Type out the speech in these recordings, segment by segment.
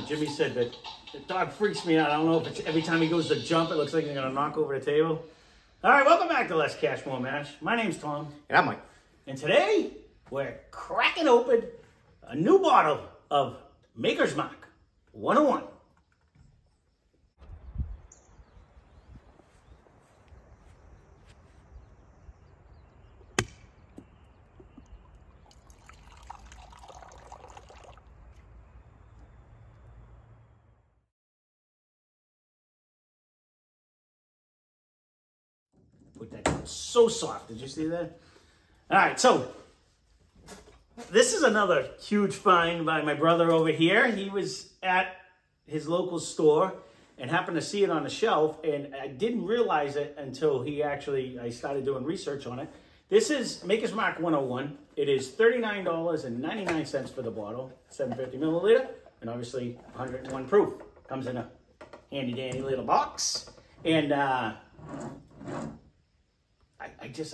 Jimmy said that the dog freaks me out. I don't know if it's every time he goes to jump, it looks like he's going to knock over the table. All right, welcome back to Less Cash, More Mash. My name's Tom. And I'm Mike. And today, we're cracking open a new bottle of Maker's Mark 101. Put that down. So soft. Did you see that? All right, so this is another huge find by my brother over here. He was at his local store and happened to see it on the shelf, and I didn't realize it until I started doing research on it. This is Maker's Mark 101. It is $39.99 for the bottle, 750 milliliter, and obviously 101 proof. Comes in a handy dandy little box, and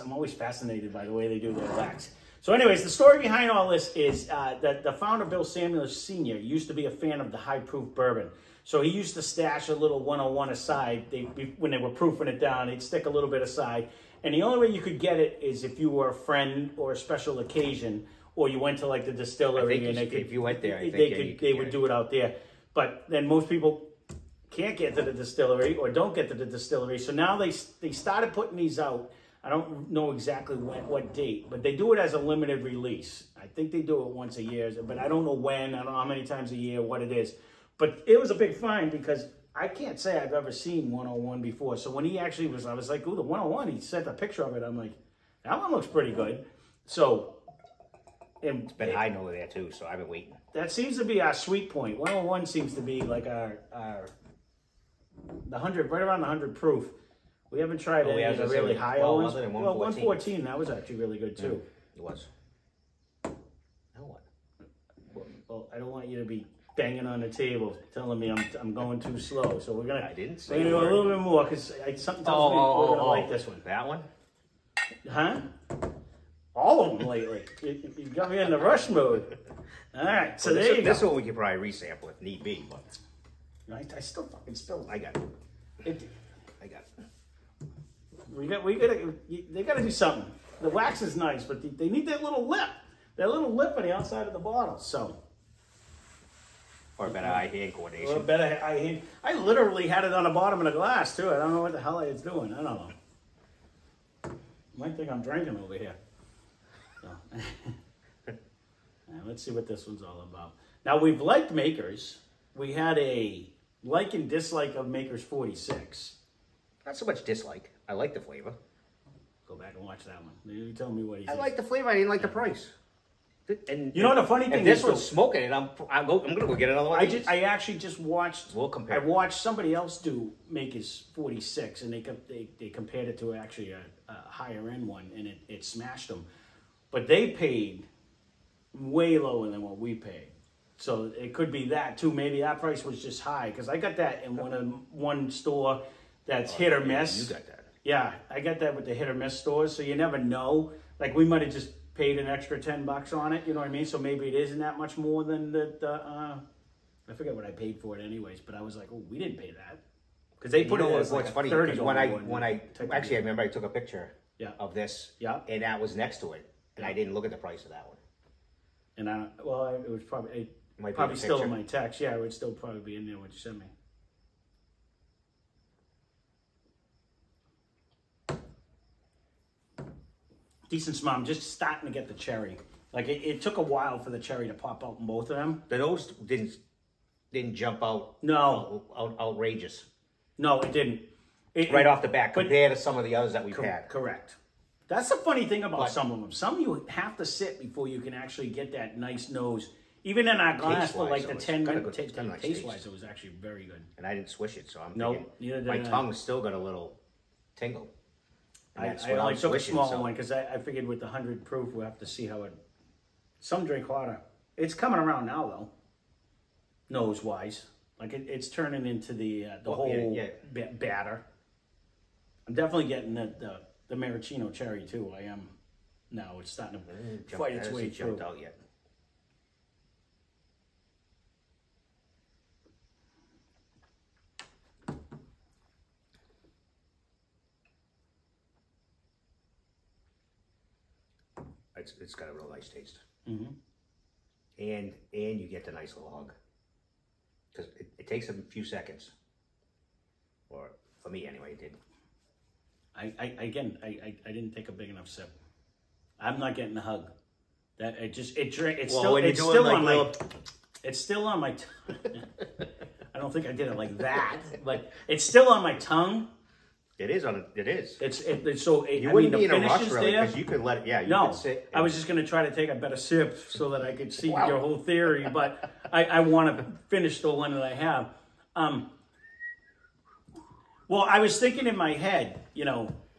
I'm always fascinated by the way they do their wax. So anyways, the story behind all this is that the founder, Bill Samuels Sr., used to be a fan of the high-proof bourbon. So he used to stash a little 101 aside. When they were proofing it down, they'd stick a little bit aside. And the only way you could get it is if you were a friend or a special occasion, or you went to like the distillery. If you went there, they would do it out there. But then most people can't get to the distillery or don't get to the distillery. So now they started putting these out. I don't know exactly what date, but they do it as a limited release. I think they do it once a year, but I don't know when. I don't know how many times a year, what it is. But it was a big find because I can't say I've ever seen 101 before. So when he actually I was like, ooh, the 101, he sent a picture of it. I'm like, that one looks pretty good. So it's been hiding over there too, so I've been waiting. That seems to be our sweet point. 101 seems to be like the 100, right around the 100 proof. We haven't tried any of the really high ones. Well, 114, that was actually really good too. It was. Now what? Well, I don't want you to be banging on the table telling me I'm going too slow. So we're gonna do a little bit more because something tells me we're gonna like this one. That one? Huh? All of them lately. You got me in the rush mode. All right, so there you go. This one we could probably resample if need be, but I still fucking spilled. I got it. I got it. They gotta do something. The wax is nice, but they need that little lip on the outside of the bottle. So, or better eye-hand coordination. Or better eye-hand. I literally had it on the bottom of the glass too. I don't know what the hell it's doing. I don't know. You might think I'm drinking over here. So. Now, let's see what this one's all about. Now we've liked Makers. We had a like and dislike of Makers 46. Not so much dislike. I like the flavor. Go back and watch that one. You tell me what he I like the flavor. I didn't like the price. And you know the funny thing is, this one's smoking it. I'm gonna go get another one. I actually just watched. We'll compare. I watched somebody else do Makers 46, and they compared it to actually a higher end one, and it smashed them. But they paid way lower than what we paid. So it could be that too. Maybe that price was just high because I got that in one store. That's hit or miss. You got that. Yeah, I got that with the hit or miss stores, so you never know. Like we might have just paid an extra $10 on it, you know what I mean? So maybe it isn't that much more than I forget what I paid for it anyways, but I was like, oh, we didn't pay that. Because they put it as like funny, $30 when I actually I remember I took a picture of this, and that was next to it, and I didn't look at the price of that one. And it was probably still in my text. Yeah, it would still probably be in there what you sent me. Decent smell. I'm just starting to get the cherry. Like it took a while for the cherry to pop out in both of them. The nose didn't jump out. No, outrageous. No, it didn't. Right off the bat, compared to some of the others that we've had. Correct. That's the funny thing about some of them. Some you have to sit before you can actually get that nice nose. Even in our glass for like the 10 minutes. Taste-wise, it was actually very good. And I didn't swish it, so I'm thinking my tongue still got a little tingle. I only took a small one because I figured with the 100 proof we'll have to see how it. Some drink hotter. It's coming around now though. Nose wise, like it's turning into the whole batter. I'm definitely getting the maraschino cherry too. I am now. It's starting to fight its way through. Out yet. it's got a real nice taste. Mm-hmm. And you get the nice little hug. Because it takes a few seconds. Or, for me anyway, it did. I didn't take a big enough sip. I'm not getting a hug. That it's still on my I don't think I did it like that, but it's still on my tongue. It is It is. You wouldn't be in a rush really because you could let it. Yeah, you could sit. I was just going to try to take a better sip so that I could see your whole theory, but I want to finish the one that I have. Well, I was thinking in my head,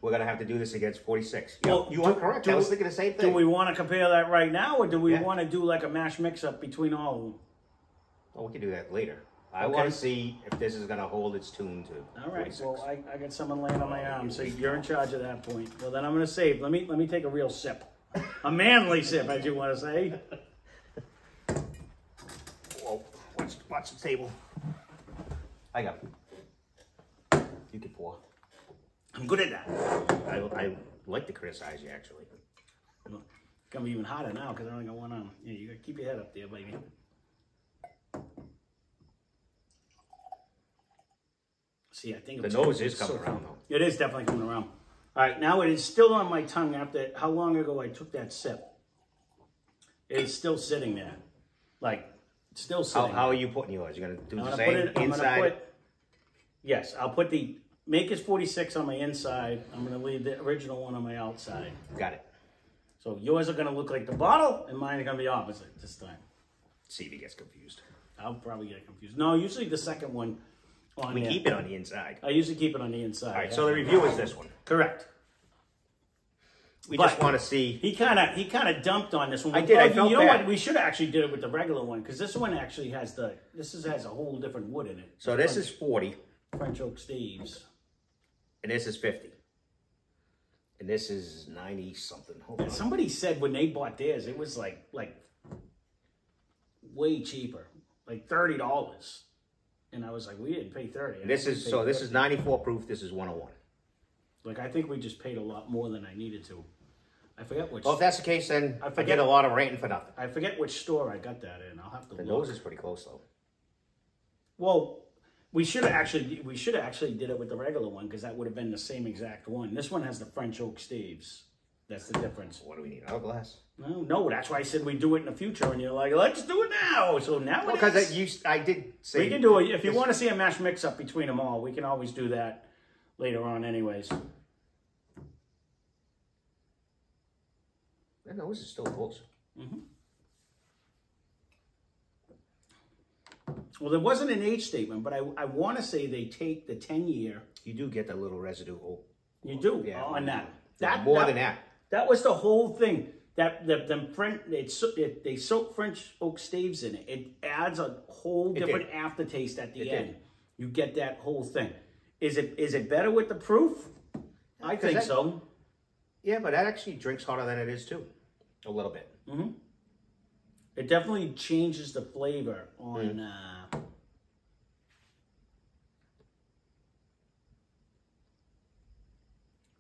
we're going to have to do this against 46. Well, you are correct. I was thinking the same thing. Do we want to compare that right now, or do we want to do like a mash mix-up between all of them? Well, we can do that later. I want to see if this is going to hold its tune to 46. All right, well, I got someone laying on my arm, so you're in charge at that point. Well, then I'm going to save. Let me take a real sip. A manly sip, I do want to say. Whoa, watch the table. I got it. You can pour. I'm good at that. I like to criticize you, actually. It's going to be even hotter now because I only got one arm. Yeah, you got to keep your head up there, baby. See, I think the nose is coming around, though. It is definitely coming around. All right, now it is still on my tongue after how long ago I took that sip. It is still sitting there. Like, it's still sitting. How are you putting yours? You're going to do the same inside? Yes, I'll put the Maker's 46 on my inside. I'm going to leave the original one on my outside. Got it. So yours are going to look like the bottle, and mine are going to be opposite this time. See if he gets confused. I'll probably get confused. No, usually the second one. We keep it on the inside. I usually keep it on the inside. All right, so the review is this one. Correct. We just want to see. He kind of dumped on this one. I did. I felt you know bad. What? We should have actually did it with the regular one because this one actually has has a whole different wood in it. So this is 40. French oak staves. And this is 50. And this is 90 something. Hold on. Somebody said when they bought theirs, it was like way cheaper, like $30. And I was like, we didn't pay 30. And this is 94 proof. This is 101. Like, I think we just paid a lot more than I needed to. I forget which. Well, if that's the case, then I get a lot of ranting for nothing. I forget which store I got that in. I'll have to look. The nose is pretty close, though. Well, we should have actually did it with the regular one because that would have been the same exact one. This one has the French oak staves. That's the difference. What do we need? Hourglass? No, that's why I said we do it in the future, and you're like, let's do it now. So now because I did say we can do it if you want to see a mash mix-up between them all. We can always do that later on, anyways. The nose is still close. Mm-hmm. Well, there wasn't an age statement, but I want to say they take the 10-year. You do get that little residue. You do on that. More than that. That was the whole thing. They soak French oak staves in it. It adds a whole different aftertaste at the end. You get that whole thing. Is it better with the proof? I think so. Yeah, but that actually drinks hotter than it is too. A little bit. Mm-hmm. It definitely changes the flavor on.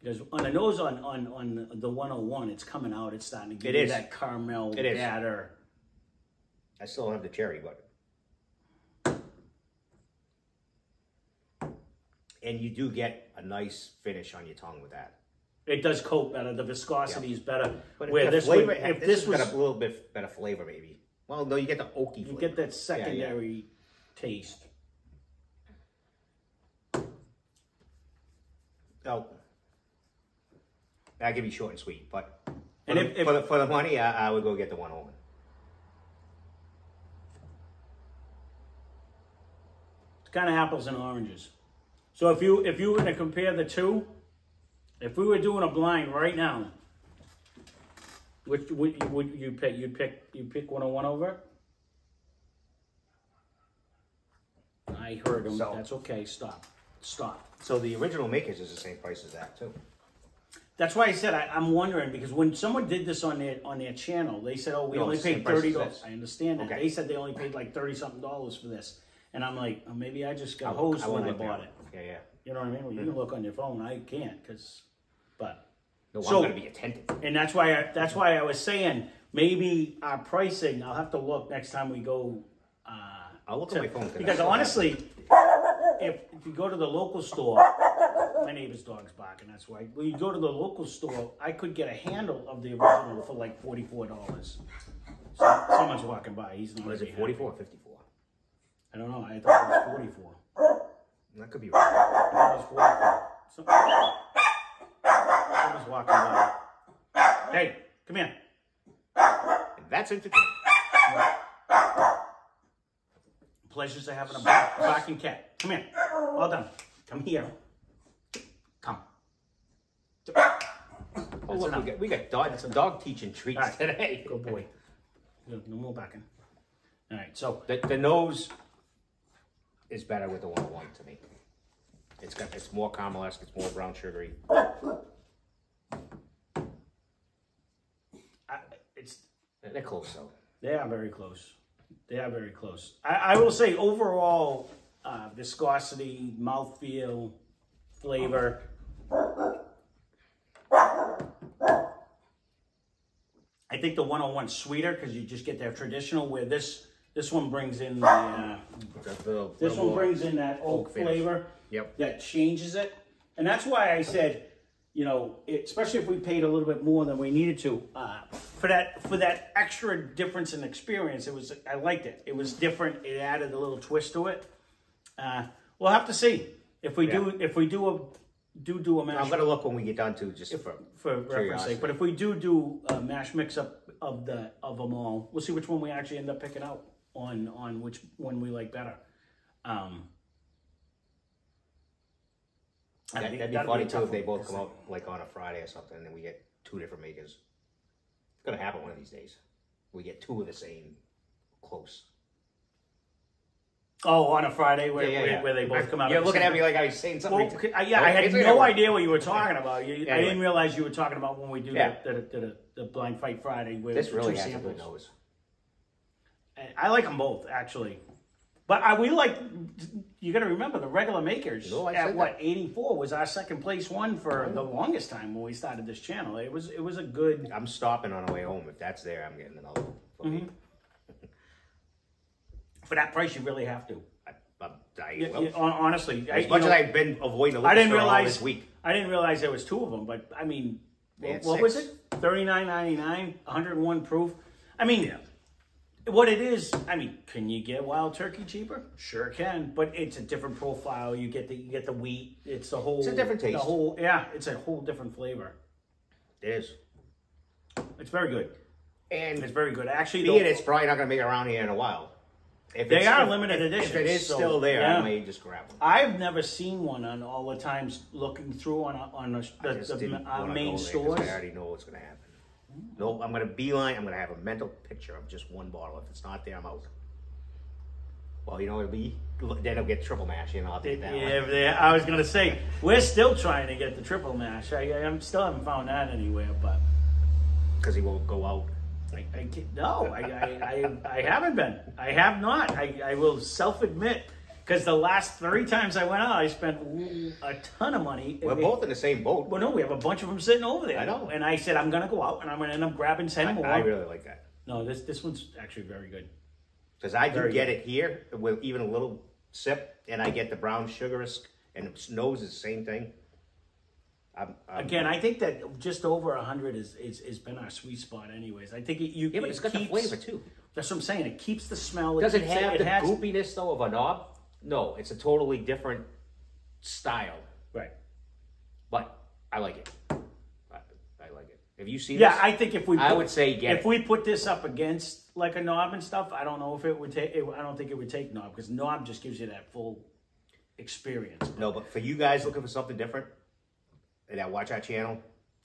Because on the nose on the 101, it's coming out. It's starting to give you that caramel batter. I still have the cherry, but and you do get a nice finish on your tongue with that. It does coat better. The viscosity is better. But where this flavor, if this was got a little bit better flavor, maybe. Well, no, you get the oaky flavor. You get that secondary taste. Oh. I can be short and sweet, but and for the money, I would go get the 101. It's kind of apples and oranges. So if you were going to compare the two, if we were doing a blind right now, which would you pick? You'd pick 101 over. I heard him. So, that's okay. Stop. So the original Makers is the same price as that too. That's why I said I'm wondering because when someone did this on their channel, they said, "Oh, we only paid $30." I understand that. Okay. They said they only paid like $30-something for this, and I'm like, oh, maybe I just got hosed when I bought it. Yeah. You know what I mean? Well, you can look on your phone. I can't but No, So- I'm going to be attentive. And that's why I was saying maybe our pricing. I'll have to look next time we go. I'll look at my phone. Because honestly, if you go to the local store, my neighbor's dog's barking. That's why. When you go to the local store, I could get a handle of the original for like $44. So, someone's walking by. He's not. Was it 44 or 54? I don't know. I thought it was 44. That could be right. I thought it was 44. Someone's walking by. Hey, come here. And that's entertaining. Pleasures of having a barking cat. Come here. Well done. Come here. Come. Oh, look, we got dog teaching treats Right. today. Good boy. No more barking. All right, so The nose is better with the 101 to me. It's more caramel-esque, it's more brown sugary. They're close though. they are very close. They are very close. I will say overall, viscosity, mouthfeel, flavor. I think the 101's sweeter because you just get that traditional. Where this one brings in this one brings in that oak flavor. Yep. That changes it, and that's why I said, you know, especially if we paid a little bit more than we needed to for that extra difference in experience. I liked it. It was different. It added a little twist to it. We'll have to see if we do a mash. I'm gonna look when we get done to just for reference sake. But if we do a mash mix up of them all, we'll see which one we actually end up picking out on which one we like better. That'd be funny too if they both come out like on a Friday or something, and then we get two different makers. It's gonna happen one of these days. We get two of the same close. Oh, on a Friday where they both come out. You're looking at me like I was saying something. Well, I had no idea what you were talking about. I didn't realize you were talking about when we do the Blind Fight Friday. With This really has samples. a good nose. I like them both, actually. But you got to remember, the regular makers at what, 84 was our second place one for the longest time when we started this channel. It was a good... I'm stopping on the way home. If that's there, I'm getting another one for me. For that price, you really have to. Honestly. As much as I've been avoiding the liquor store all this week. I didn't realize there was two of them, but I mean, what was it? $39.99, 101 proof. I mean, what it is, I mean, can you get wild turkey cheaper? Sure can, but it's a different profile. You get the wheat. It's the whole. It's a different taste. It's a whole different flavor. It is. It's very good. And it's very good. Actually, it's probably not going to make it around here in a while. They are limited editions. If it is still there, I may just grab one. I've never seen one on all the times looking through on our main stores. I already know what's going to happen. No, I'm going to beeline. I'm going to have a mental picture of just one bottle. If it's not there, I'm out. Well, you know, then it'll get triple mash, and I'll have to get that one. Yeah, I was going to say, we're still trying to get the triple mash. I still haven't found that anywhere, but... Because he won't go out. I haven't been. I have not. I will self-admit, because the last 3 times I went out, I spent a ton of money. We're both in the same boat. Well, no, we have a bunch of them sitting over there. I know. And I said, I'm going to go out, and I'm going to end up grabbing 10 more. I really like that. No, this one's actually very good. Because I do get it here with even a little sip, and I get the brown sugarisk, and the nose is the same thing. Again, I think that just over 100 is been our sweet spot, anyways. I think but it's got the flavor too. That's what I'm saying. It keeps the smell. Does it have the goopiness though of a knob? No, it's a totally different style. Right. But I like it. I like it. Have you seen? Yeah, this? I think if we put this up against like a knob and stuff, I don't know if it would take. I don't think it would take knob, because knob just gives you that full experience. No, but for you guys looking for something different, that watch our channel,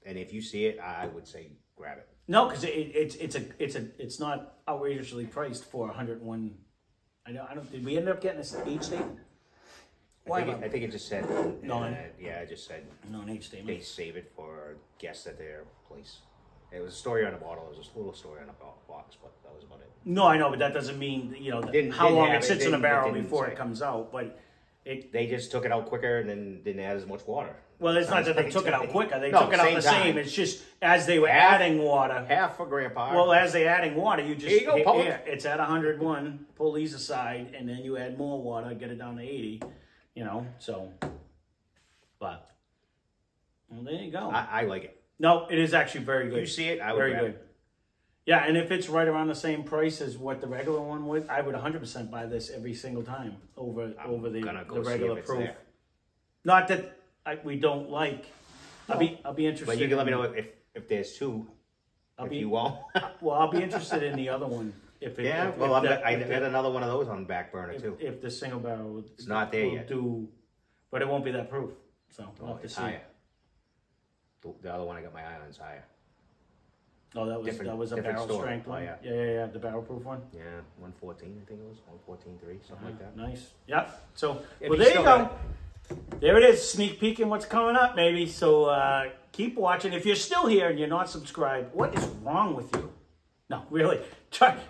and if you see it, I would say grab it. No, because it's not outrageously priced for 101. I don't. Did we end up getting an age statement? I think it just said non. Yeah, it just said non-age statement. They save it for guests at their place. It was a story on the bottle. It was a little story on the box, but that was about it. No, I know, but that doesn't mean how long it sits in the barrel before it comes out. But They just took it out quicker and then didn't add as much water. Well, it's not that they took it out quicker. They No, took it out the same. It's just as they were adding water. Half for Grandpa. Well, as they adding water, you just Here you go, it's at 101. Pull these aside, and then you add more water, get it down to 80. You know, so. But well, there you go. I like it. No, it is actually very good. You see it? I would very grab good. it. Yeah, and if it's right around the same price as what the regular one would, I would 100% buy this every single time over the regular proof. There. Not that we don't like. I'll be interested. But you can let me know if there's two. You won't. Well, I'll be interested in the other one. I got another one of those on back burner too. If the single barrel, it's not there yet. But it won't be that proof. So we'll have to see. Higher. The other one I got my eye on is higher. Oh, that was a barrel strength one. Oh, yeah, the barrel proof one. Yeah, 114, I think it was 114.3, something like that. Nice. Yep. So well, there you go. There it is, sneak peeking what's coming up, maybe. So keep watching. If you're still here and you're not subscribed, what is wrong with you? No, really.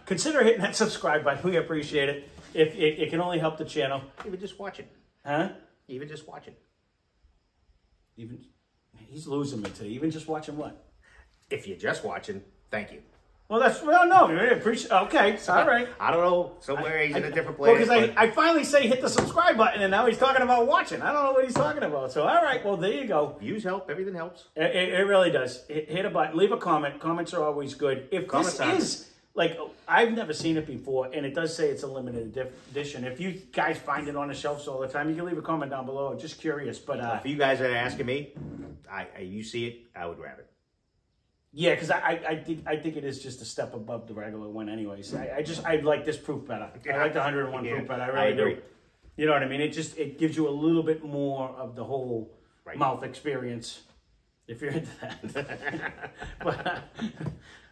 Consider hitting that subscribe button. We appreciate it. If it can only help the channel. Even just watching. Huh? Even just watching. He's losing me today. Even just watching what? If you're just watching, thank you. Well, no, we appreciate. Okay, all right. I don't know. Somewhere he's in a different place. Well, because I finally say hit the subscribe button, and now he's talking about watching. I don't know what he's talking about. So, all right. Well, there you go. Views help. Everything helps. It really does. Hit a button. Leave a comment. Comments are always good. If this is like I've never seen it before, and it does say it's a limited edition. If you guys find it on the shelves all the time, you can leave a comment down below. I'm just curious, but if you guys are asking me, you see it, I would grab it. Yeah, because I think it is just a step above the regular one anyways. I like this proof better. I like the 101 proof better. I really do. You know what I mean? It gives you a little bit more of the whole mouth experience if you're into that. But,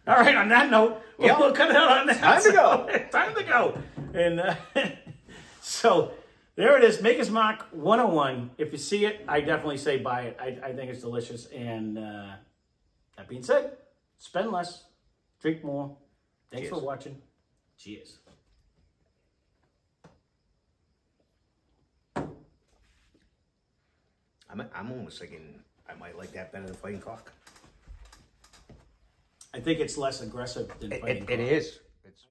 all right, on that note, we'll cut it out on that. Time to go. Time to go. And so there it is. Maker's Mark 101. If you see it, I definitely say buy it. I think it's delicious. And that being said, spend less, drink more. Thanks for watching. Cheers. I'm almost thinking I might like that better than Fighting Cock. I think it's less aggressive than Fighting Cock. It is. It's